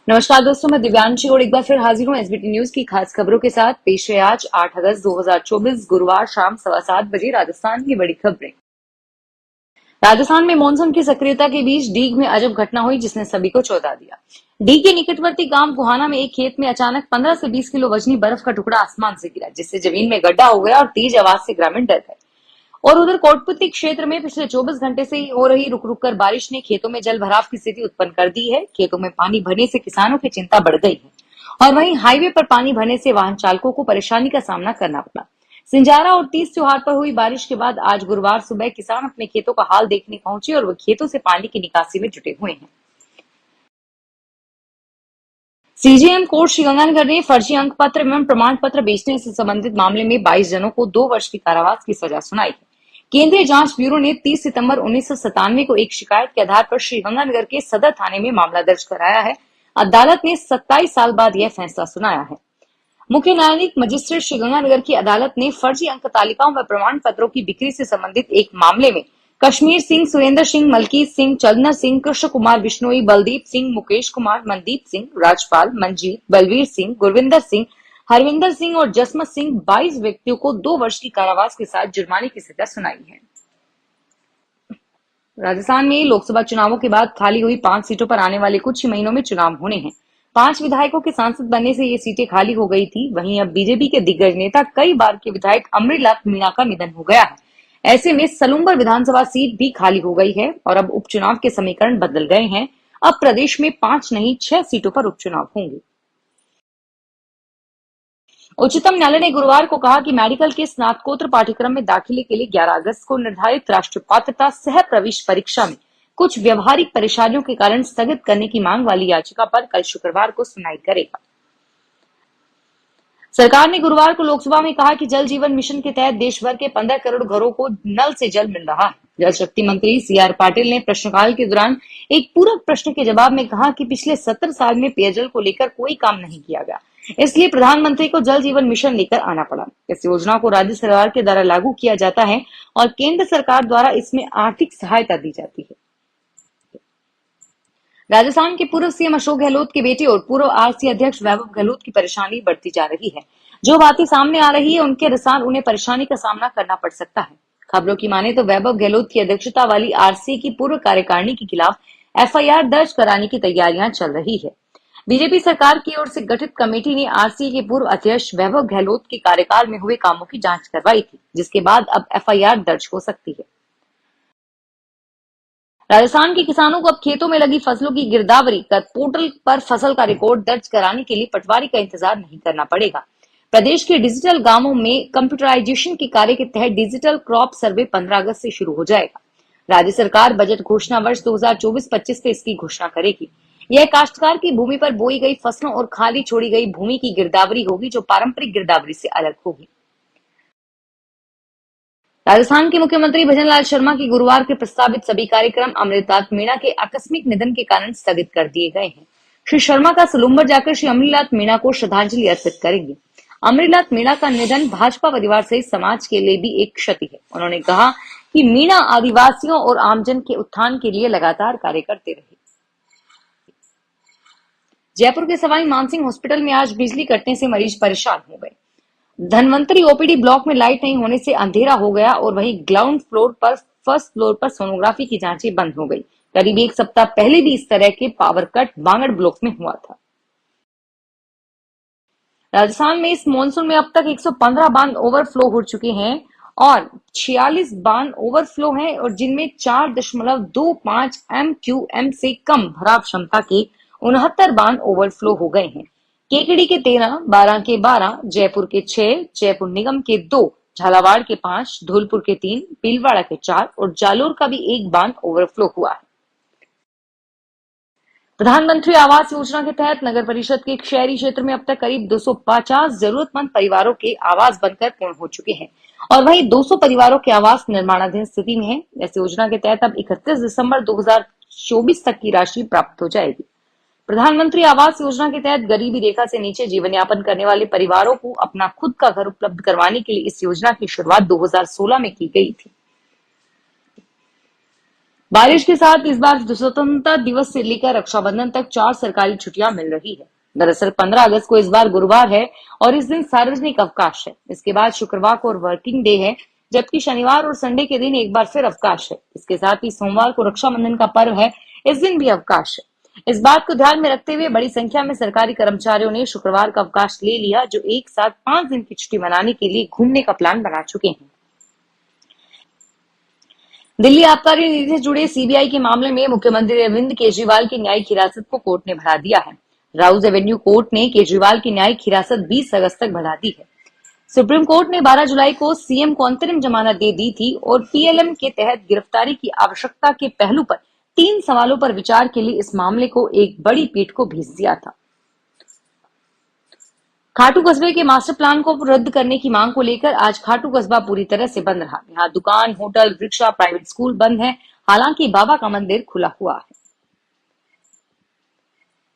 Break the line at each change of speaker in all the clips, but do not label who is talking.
नमस्कार दोस्तों, मैं दिव्यांशी और एक बार फिर हाजिर हूँ एसबीटी न्यूज की खास खबरों के साथ। पेश है आज 8 अगस्त 2024 गुरुवार शाम 7:15 बजे राजस्थान की बड़ी खबरें। राजस्थान में मानसून की सक्रियता के बीच डीग में अजब घटना हुई जिसने सभी को चौंका दिया। डीग के निकटवर्ती गांव गुहाना में एक खेत में अचानक 15 से 20 किलो वजनी बर्फ का टुकड़ा आसमान से गिरा, जिससे जमीन में गड्ढा हो गया और तेज आवाज से ग्रामीण डर गए। और उधर कोटपुतली क्षेत्र में पिछले 24 घंटे से हो रही रुक रुक कर बारिश ने खेतों में जल भराव की स्थिति उत्पन्न कर दी है। खेतों में पानी भरने से किसानों की चिंता बढ़ गई है और वहीं हाईवे पर पानी भरने से वाहन चालकों को परेशानी का सामना करना पड़ा। सिंजारा और तीज त्योहार पर हुई बारिश के बाद आज गुरुवार सुबह किसान अपने खेतों का हाल देखने पहुंचे और वो खेतों से पानी की निकासी में जुटे हुए हैं। सीजेएम कोर्ट श्रीगंगानगर ने फर्जी अंक पत्र एवं प्रमाण पत्र बेचने से संबंधित मामले में 22 जनों को 2 वर्ष की कारावास की सजा सुनाई है। केंद्रीय जांच ब्यूरो ने 30 सितंबर 1997 को एक शिकायत के आधार पर श्रीगंगानगर के सदर थाने में मामला दर्ज कराया है। अदालत ने 27 साल बाद यह फैसला सुनाया है। मुख्य न्यायिक मजिस्ट्रेट श्रीगंगानगर की अदालत ने फर्जी अंक तालिकाओं व प्रमाण पत्रों की बिक्री से संबंधित एक मामले में कश्मीर सिंह, सुरेंद्र सिंह, मलकीत सिंह, चंदन सिंह, कृष्ण कुमार बिश्नोई, बलदीप सिंह, मुकेश कुमार, मनदीप सिंह, राजपाल, मंजीत, बलवीर सिंह, गुरविंदर सिंह, हरविंदर सिंह और जसमत सिंह 22 व्यक्तियों को 2 वर्ष की कारावास के साथ जुर्माने की सजा सुनाई है। राजस्थान में लोकसभा चुनावों के बाद खाली हुई 5 सीटों पर आने वाले कुछ ही महीनों में चुनाव होने हैं। 5 विधायकों के सांसद बनने से ये सीटें खाली हो गई थी। वहीं अब बीजेपी के दिग्गज नेता कई बार के विधायक अमृतलाल मीणा का निधन हो गया है। ऐसे में सलूम्बर विधानसभा सीट भी खाली हो गई है और अब उपचुनाव के समीकरण बदल गए हैं। अब प्रदेश में 5 नहीं 6 सीटों पर उपचुनाव होंगे। उच्चतम न्यायालय ने गुरुवार को कहा कि मेडिकल के स्नातकोत्तर पाठ्यक्रम में दाखिले के लिए 11 अगस्त को निर्धारित राष्ट्रीय पात्रता सह प्रवेश परीक्षा में कुछ व्यवहारिक परेशानियों के कारण स्थगित करने की मांग वाली याचिका पर कल शुक्रवार को सुनवाई करेगा। सरकार ने गुरुवार को लोकसभा में कहा कि जल जीवन मिशन के तहत देश भर के 15 करोड़ घरों को नल से जल मिल रहा है। जल शक्ति मंत्री सीआर पाटिल ने प्रश्नकाल के दौरान एक पूरक प्रश्न के जवाब में कहा कि पिछले 70 साल में पेयजल को लेकर कोई काम नहीं किया गया, इसलिए प्रधानमंत्री को जल जीवन मिशन लेकर आना पड़ा। इस योजना को राज्य सरकार के द्वारा लागू किया जाता है और केंद्र सरकार द्वारा इसमें आर्थिक सहायता दी जाती है। राजस्थान के पूर्व सीएम अशोक गहलोत के बेटे और पूर्व आरसी अध्यक्ष वैभव गहलोत की परेशानी बढ़ती जा रही है। जो बातें सामने आ रही है उनके अनुसार उन्हें परेशानी का सामना करना पड़ सकता है। खबरों की माने तो वैभव गहलोत की अध्यक्षता वाली आरसी की पूर्व कार्यकारिणी के खिलाफ एफआईआर दर्ज कराने की तैयारियां चल रही है। बीजेपी सरकार की ओर से गठित कमेटी ने आरसी के पूर्व अध्यक्ष वैभव गहलोत के कार्यकाल में हुए कामों की जांच करवाई थी, जिसके बाद अब एफआईआर दर्ज हो सकती है। राजस्थान के किसानों को अब खेतों में लगी फसलों की गिरदावरी कर पोर्टल पर फसल का रिकॉर्ड दर्ज कराने के लिए पटवारी का इंतजार नहीं करना पड़ेगा। प्रदेश के डिजिटल गांवों में कंप्यूटराइजेशन के कार्य के तहत डिजिटल क्रॉप सर्वे 15 अगस्त से शुरू हो जाएगा। राज्य सरकार बजट घोषणा वर्ष 2024-25 में इसकी घोषणा करेगी। यह काश्तकार की भूमि पर बोई गई फसलों और खाली छोड़ी गई भूमि की गिरदावरी होगी, जो पारंपरिक गिरदावरी से अलग होगी। राजस्थान के मुख्यमंत्री भजनलाल शर्मा की गुरुवार के प्रस्तावित सभी कार्यक्रम अमृतलाल मीणा के आकस्मिक निधन के कारण स्थगित कर दिए गए हैं। श्री शर्मा का सलूम्बर जाकर श्री अमृतलाल मीणा को श्रद्धांजलि अर्पित करेंगे। अमृतलाल मीणा का निधन भाजपा परिवार सहित समाज के लिए भी एक क्षति है। उन्होंने कहा कि मीणा आदिवासियों और आमजन के उत्थान के लिए लगातार कार्य करते रहे। जयपुर के सवाई मानसिंह हॉस्पिटल में आज बिजली कटने से मरीज परेशान हो गए। धनवंतरी ओपीडी ब्लॉक में लाइट नहीं होने से अंधेरा हो गया और वहीं ग्राउंड फ्लोर पर फर्स्ट फ्लोर पर सोनोग्राफी की जांचें बंद हो गई। करीब एक सप्ताह पहले भी इस तरह के पावर कट बांगड़ ब्लॉक में हुआ था। राजस्थान में इस मानसून में अब तक 115 बांध ओवरफ्लो हो चुके हैं और 46 बांध ओवरफ्लो हैं और जिनमें 4.25 MQM से कम भराव क्षमता के 69 बांध ओवरफ्लो हो गए हैं। केकड़ी के 13, बारां के 12, जयपुर के 6, जयपुर निगम के 2, झालावाड़ के 5, धौलपुर के 3, भीलवाड़ा के 4 और जालोर का भी 1 बांध ओवरफ्लो हुआ है। प्रधानमंत्री आवास योजना के तहत नगर परिषद के शहरी क्षेत्र में अब तक करीब 250 जरूरतमंद परिवारों के आवास बनकर पूर्ण हो चुके हैं और वहीं 200 परिवारों के आवास निर्माणाधीन स्थिति में है। इस योजना के तहत अब 31 दिसंबर 2024 तक की राशि प्राप्त हो जाएगी। प्रधानमंत्री आवास योजना के तहत गरीबी रेखा से नीचे जीवन यापन करने वाले परिवारों को अपना खुद का घर उपलब्ध करवाने के लिए इस योजना की शुरुआत 2016 में की गई थी। बारिश के साथ इस बार स्वतंत्रता दिवस से लेकर रक्षाबंधन तक 4 सरकारी छुट्टियां मिल रही है। दरअसल 15 अगस्त को इस बार गुरुवार है और इस दिन सार्वजनिक अवकाश है। इसके बाद शुक्रवार को वर्किंग डे है, जबकि शनिवार और संडे के दिन एक बार फिर अवकाश है। इसके साथ ही सोमवार को रक्षाबंधन का पर्व है, इस दिन भी अवकाश है। इस बात को ध्यान में रखते हुए बड़ी संख्या में सरकारी कर्मचारियों ने शुक्रवार का अवकाश ले लिया, जो एक साथ 5 दिन की छुट्टी मनाने के लिए घूमने का प्लान बना चुके हैं। दिल्ली आबकारी नीति से जुड़े सीबीआई के मामले में मुख्यमंत्री अरविंद केजरीवाल की न्यायिक हिरासत को कोर्ट ने बढ़ा दिया है। राउज एवेन्यू कोर्ट ने केजरीवाल की न्यायिक हिरासत 20 अगस्त तक बढ़ा दी है। सुप्रीम कोर्ट ने 12 जुलाई को सीएम को अंतरिम जमानत दे दी थी और पीएलएम के तहत गिरफ्तारी की आवश्यकता के पहलू पर 3 सवालों पर विचार के लिए इस मामले को एक बड़ी पीठ को भेज दिया था। खाटू कस्बे के मास्टर प्लान को रद्द करने की मांग को लेकर आज खाटू कस्बा पूरी तरह से बंद रहा। यहाँ दुकान, होटल, रिक्शा, प्राइवेट स्कूल बंद है। हालांकि बाबा का मंदिर खुला हुआ है।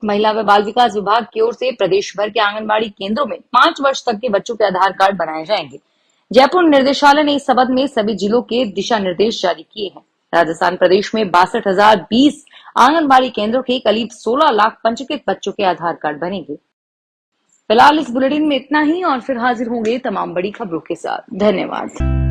महिला व बाल विकास विभाग की ओर से प्रदेश भर के आंगनबाड़ी केंद्रों में 5 वर्ष तक के बच्चों के आधार कार्ड बनाए जाएंगे। जयपुर निर्देशालय ने इस संबंध में सभी जिलों के दिशा निर्देश जारी किए हैं। राजस्थान प्रदेश में 62,020 आंगनबाड़ी केंद्रों के करीब 16 लाख पंजीकृत बच्चों के आधार कार्ड बनेंगे। फिलहाल इस बुलेटिन में इतना ही और फिर हाजिर होंगे तमाम बड़ी खबरों के साथ। धन्यवाद।